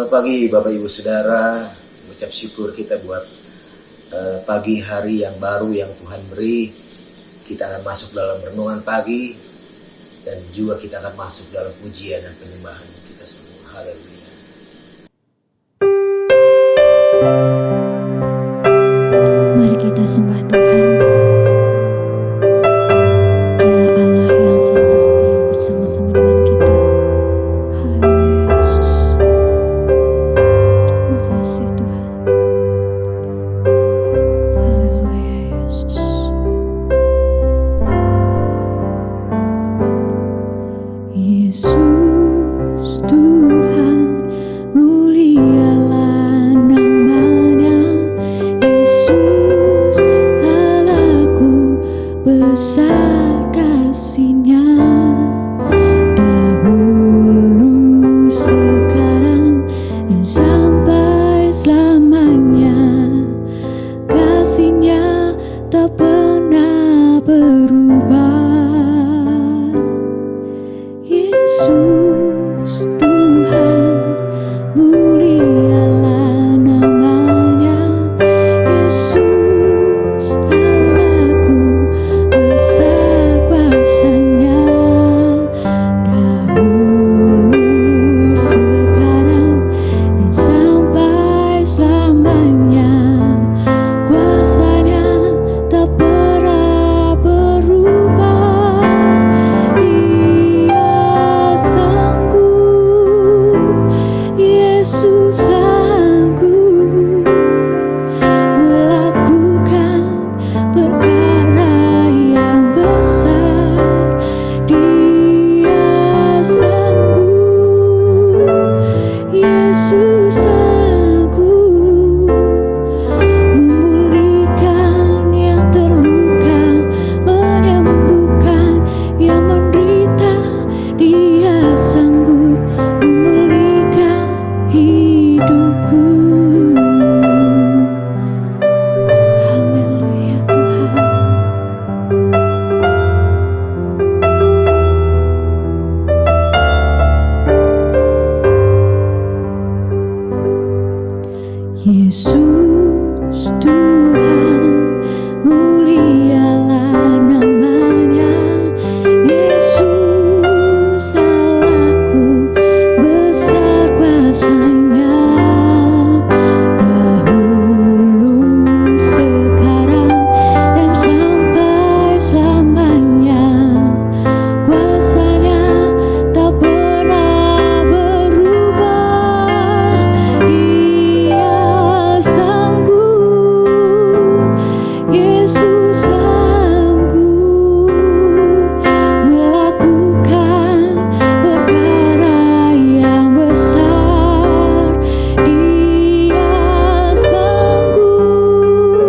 Selamat pagi Bapak Ibu Saudara. Ucap syukur kita buat pagi hari yang baru yang Tuhan beri. Kita akan masuk dalam renungan pagi dan juga kita akan masuk dalam pujian dan penyembahan kita semua. Haleluya. Mari kita sembah Tuhan. Dia Allah yang selalu setia bersama-sama dengan kita. Haleluya Yesus. Terima kasih Tuhan. Haleluya Yesus. Yesus Tuhan, mulialah namanya. Yesus Allahku, besar kasih-Nya. Dahulu, sekarang, dan sampai selamanya. Kasih-Nya tak pernah berubah. Yesus Tuhan, mulialah namanya. Yesus Allahku, besar kuasa-Nya. Dahulu, sekarang, dan sampai selamanya. Kuasa-Nya tak pernah berubah. Dia sanggup, Yesus sanggup melakukan perkara yang besar. Dia sanggup, Yesus sanggup memulihkan yang terluka, menyembuhkan yang menderita. Dia sanggup memulihkan hidupku. Haleluya Tuhan. Yesus Tuhan, mulialah namanya. Yesus Allahku, besar kuasa-Nya. Dahulu, sekarang, dan sampai selamanya. Kuasa-Nya tak pernah berubah. Dia sanggup, Yesus sanggup melakukan perkara yang besar. Dia sanggup,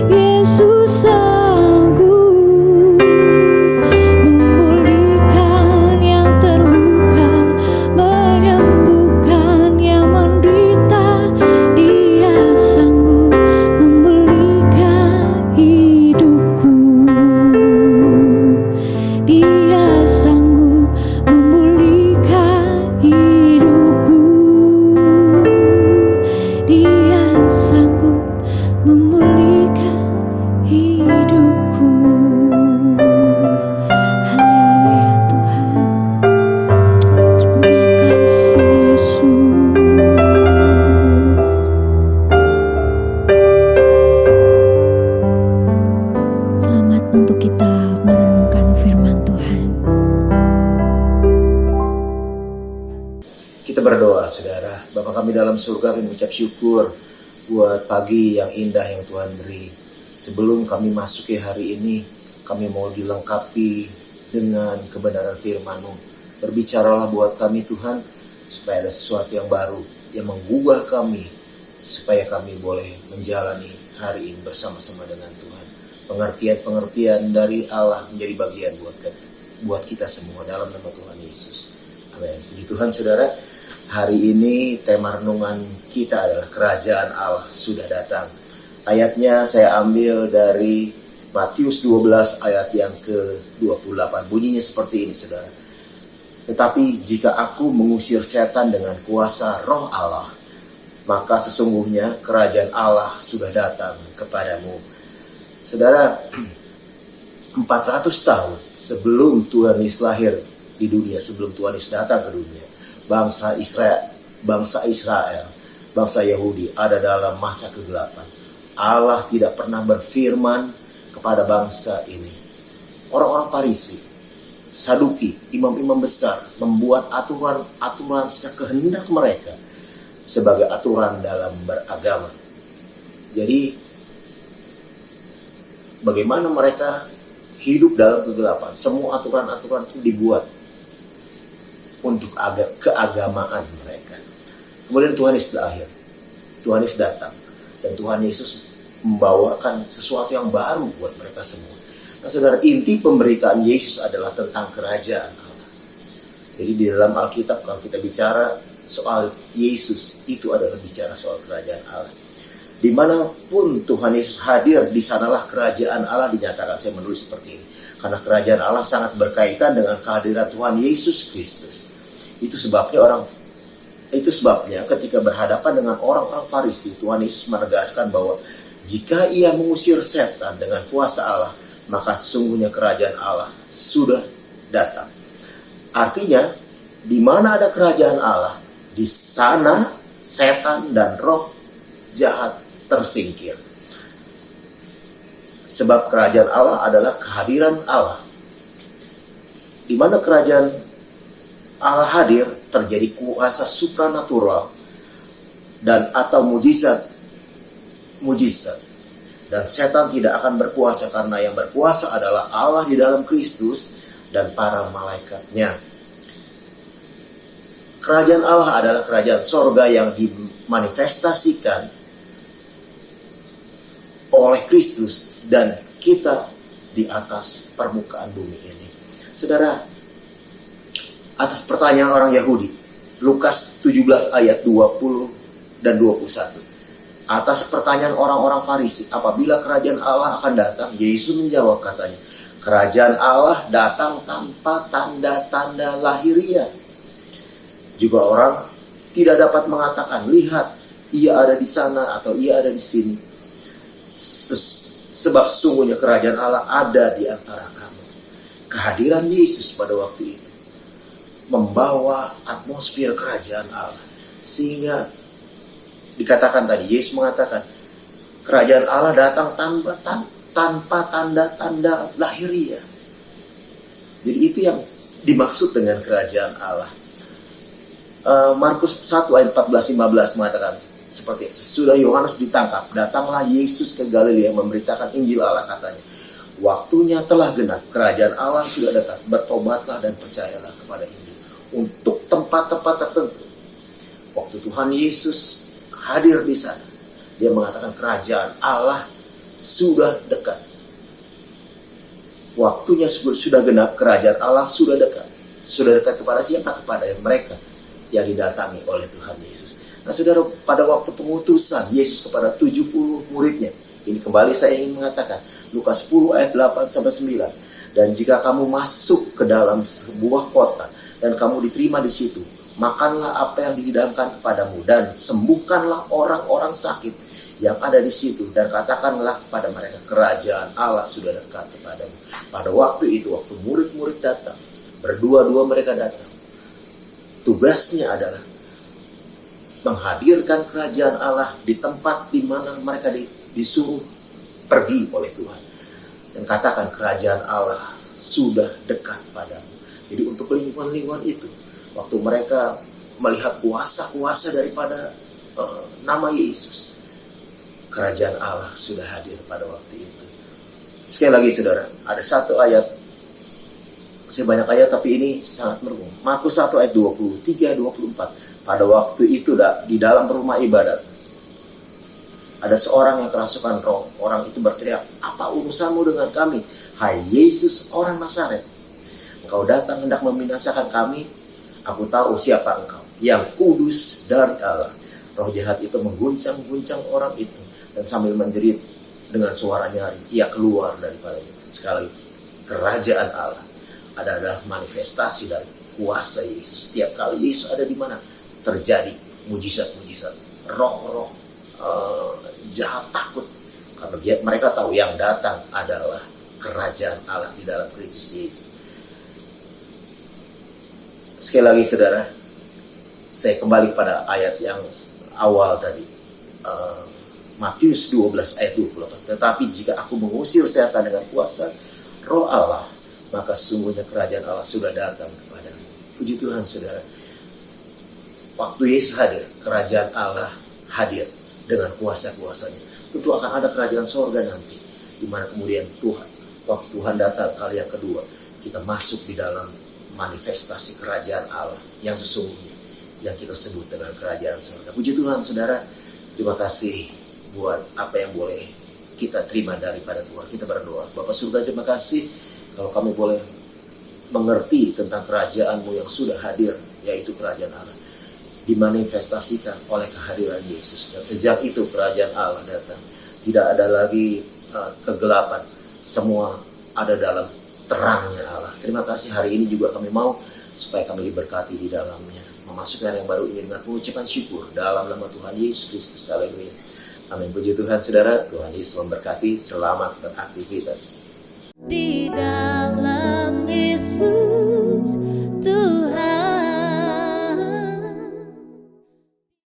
Yesus sanggup memulihkan yang terluka, menyembuhkan yang menderita. Dia sanggup memulihkan hidupku. Dia sanggup memulihkan hidupku. Dia sanggup memulihkan hidupku. Haleluya Tuhan. Terima kasih Yesus. Selamat untuk kita merenungkan firman Tuhan. Kita berdoa saudara. Bapa kami dalam surga, kami mengucap syukur buat pagi yang indah yang Tuhan beri. Sebelum kami masuk ke hari ini, kami mau dilengkapi dengan kebenaran firman-Mu. Berbicaralah buat kami Tuhan, supaya ada sesuatu yang baru yang menggugah kami, supaya kami boleh menjalani hari ini bersama-sama dengan Tuhan. Pengertian-pengertian dari Allah menjadi bagian buat kita semua dalam nama Tuhan Yesus. Amin. Puji Tuhan saudara. Hari ini tema renungan kita adalah Kerajaan Allah Sudah Datang. Ayatnya saya ambil dari Matius 12 ayat yang ke-28. Bunyinya seperti ini saudara. Tetapi jika aku mengusir setan dengan kuasa Roh Allah, maka sesungguhnya kerajaan Allah sudah datang kepadamu. Saudara, 400 tahun sebelum Tuhan Yesus lahir di dunia, sebelum Tuhan Yesus datang ke dunia, bangsa Israel, bangsa Yahudi ada dalam masa kegelapan. Allah tidak pernah berfirman kepada bangsa ini. Orang-orang Farisi, Saduki, imam-imam besar membuat aturan-aturan sekehendak mereka sebagai aturan dalam beragama. Jadi bagaimana mereka hidup dalam kegelapan? Semua aturan-aturan itu dibuat untuk keagamaan mereka. Kemudian Tuhan Yesus lahir, Tuhan Yesus datang, dan Tuhan Yesus membawakan sesuatu yang baru buat mereka semua. Nah saudara, inti pemberitaan Yesus adalah tentang kerajaan Allah. Jadi di dalam Alkitab kalau kita bicara soal Yesus, itu adalah bicara soal kerajaan Allah. Dimanapun Tuhan Yesus hadir, di sanalah kerajaan Allah dinyatakan. Saya menulis seperti ini karena kerajaan Allah sangat berkaitan dengan kehadiran Tuhan Yesus Kristus. Itu sebabnya ketika berhadapan dengan orang-orang Farisi, Tuhan Yesus menegaskan bahwa jika ia mengusir setan dengan kuasa Allah, maka sesungguhnya kerajaan Allah sudah datang. Artinya, di mana ada kerajaan Allah, di sana setan dan roh jahat tersingkir. Sebab kerajaan Allah adalah kehadiran Allah. Di mana kerajaan Allah hadir, terjadi kuasa supranatural dan atau mujizat. Dan setan tidak akan berkuasa karena yang berkuasa adalah Allah di dalam Kristus dan para malaikatnya. Kerajaan Allah adalah kerajaan sorga yang dimanifestasikan oleh Kristus dan kita di atas permukaan bumi ini. Saudara, atas pertanyaan orang Yahudi, Lukas 17 ayat 20 dan 21. Atas pertanyaan orang-orang Farisi, apabila kerajaan Allah akan datang, Yesus menjawab katanya, kerajaan Allah datang tanpa tanda-tanda lahiriah. Juga orang tidak dapat mengatakan, lihat, ia ada di sana atau ia ada di sini. Sebab sesungguhnya kerajaan Allah ada di antara kamu. Kehadiran Yesus pada waktu itu membawa atmosfer kerajaan Allah. Sehingga dikatakan tadi, Yesus mengatakan, kerajaan Allah datang tanpa tanda-tanda lahiriah. Jadi itu yang dimaksud dengan kerajaan Allah. Markus 1 ayat 14-15 mengatakan seperti sesudah Yohanes ditangkap, datanglah Yesus ke Galilea memberitakan Injil Allah, katanya, waktunya telah genap, kerajaan Allah sudah dekat, bertobatlah dan percayalah kepada Injil. Untuk tempat-tempat tertentu, waktu Tuhan Yesus hadir di sana, dia mengatakan kerajaan Allah sudah dekat. Waktunya sudah genap, kerajaan Allah sudah dekat. Sudah dekat kepada siapa? Kepada mereka yang didatangi oleh Tuhan Yesus. Nah saudara, pada waktu pengutusan Yesus kepada 70 muridnya, ini kembali saya ingin mengatakan, Lukas 10 ayat 8-9. Dan jika kamu masuk ke dalam sebuah kota dan kamu diterima di situ, makanlah apa yang dihidangkan kepadamu dan sembuhkanlah orang-orang sakit yang ada di situ dan katakanlah kepada mereka, kerajaan Allah sudah dekat kepadamu. Pada waktu itu, waktu murid-murid datang, berdua-dua mereka datang, tugasnya adalah menghadirkan kerajaan Allah di tempat di mana mereka disuruh pergi oleh Tuhan, dan katakan kerajaan Allah sudah dekat padamu. Jadi untuk lingkungan-lingkungan itu, waktu mereka melihat kuasa-kuasa daripada nama Yesus, kerajaan Allah sudah hadir pada waktu itu. Sekali lagi saudara, ada satu ayat, saya banyak ayat tapi ini sangat merungung. Markus 1 ayat 23-24. Pada waktu itu di dalam rumah ibadat ada seorang yang kerasukan roh. Orang itu berteriak, apa urusanmu dengan kami, hai Yesus orang Nazaret? Engkau datang hendak membinasakan kami. Aku tahu siapa engkau, yang kudus dari Allah. Roh jahat itu mengguncang-guncang orang itu, dan sambil menjerit dengan suara nyaring, ia keluar daripadanya. Sekali lagi, kerajaan Allah adalah manifestasi dari kuasa Yesus. Setiap kali Yesus ada di mana, terjadi mujizat-mujizat. Roh-roh jahat takut, karena mereka tahu yang datang adalah kerajaan Allah di dalam Kristus Yesus. Sekali lagi saudara, saya kembali pada ayat yang awal tadi, Matius 12 ayat 28. Tetapi jika aku mengusir setan dengan kuasa Roh Allah, maka sesungguhnya kerajaan Allah sudah datang kepadamu. Puji Tuhan saudara, waktu Yesus hadir, kerajaan Allah hadir dengan kuasa-kuasanya. Tentu akan ada kerajaan sorga nanti, di mana kemudian Tuhan, waktu Tuhan datang kali yang kedua, kita masuk di dalam manifestasi kerajaan Allah yang sesungguhnya, yang kita sebut dengan kerajaan sorga. Puji Tuhan saudara, terima kasih buat apa yang boleh kita terima daripada Tuhan. Kita berdoa. Bapa surga, terima kasih kalau kami boleh mengerti tentang kerajaan-Mu yang sudah hadir, yaitu kerajaan Allah, dimanifestasikan oleh kehadiran Yesus. Dan sejak itu kerajaan Allah datang. Tidak ada lagi kegelapan. Semua ada dalam terangnya Allah. Terima kasih, hari ini juga kami mau supaya kami diberkati di dalamnya. Memasuki hari yang baru ini dengan pengucapan syukur dalam nama Tuhan Yesus Kristus. Haleluya. Amin. Puji Tuhan saudara. Tuhan Yesus memberkati. Selamat beraktivitas. Di dalam Yesus